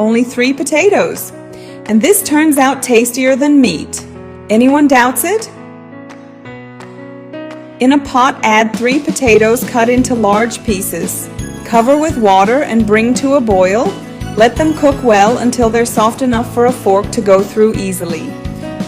only 3 potatoes. And this turns out tastier than meat. Anyone doubts it? In a pot, add 3 potatoes cut into large pieces. Cover with water and bring to a boil. Let them cook well until they're soft enough for a fork to go through easily.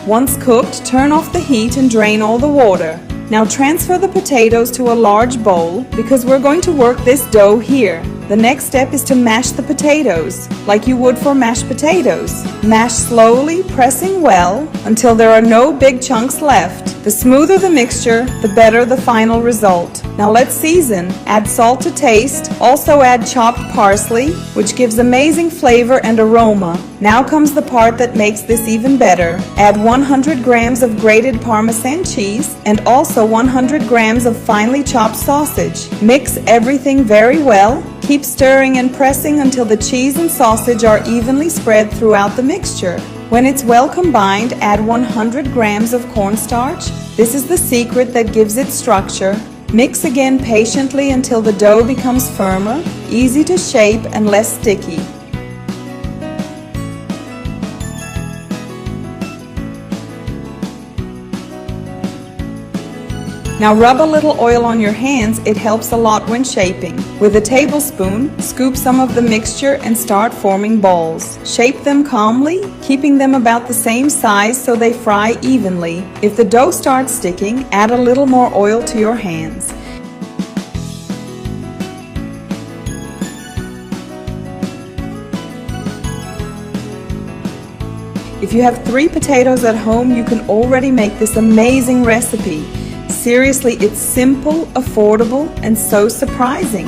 Once cooked, turn off the heat and drain all the water. Now transfer the potatoes to a large bowl because we're going to work this dough here. The next step is to mash the potatoes, like you would for mashed potatoes. Mash slowly, pressing well, until there are no big chunks left. The smoother the mixture, the better the final result. Now let's season. Add salt to taste. Also add chopped parsley, which gives amazing flavor and aroma. Now comes the part that makes this even better. Add 100 grams of grated Parmesan cheese and also 100 grams of finely chopped sausage. Mix everything very well. Keep stirring and pressing until the cheese and sausage are evenly spread throughout the mixture. When it's well combined, add 100 grams of cornstarch. This is the secret that gives it structure. Mix again patiently until the dough becomes firmer, easy to shape, and less sticky. Now rub a little oil on your hands, it helps a lot when shaping. With a tablespoon, scoop some of the mixture and start forming balls. Shape them calmly, keeping them about the same size so they fry evenly. If the dough starts sticking, add a little more oil to your hands. If you have 3 potatoes at home, you can already make this amazing recipe. Seriously, it's simple, affordable, and so surprising.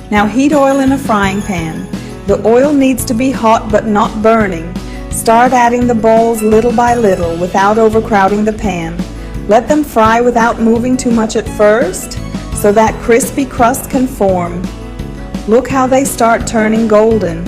Now heat oil in a frying pan. The oil needs to be hot but not burning. Start adding the balls little by little without overcrowding the pan. Let them fry without moving too much at first so that crispy crust can form. Look how they start turning golden.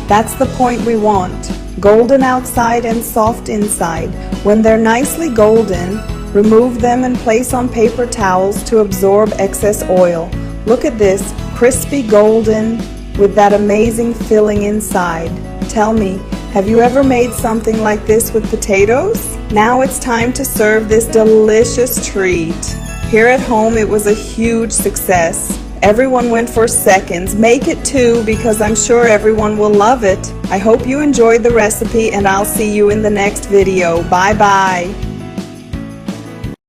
That's the point we want. Golden outside and soft inside. When they're nicely golden, remove them and place on paper towels to absorb excess oil. Look at this, crispy golden with that amazing filling inside. Tell me, have you ever made something like this with potatoes? Now it's time to serve this delicious treat. Here at home, it was a huge success. Everyone went for seconds. Make it 2 because I'm sure everyone will love it. I hope you enjoyed the recipe and I'll see you in the next video. Bye bye.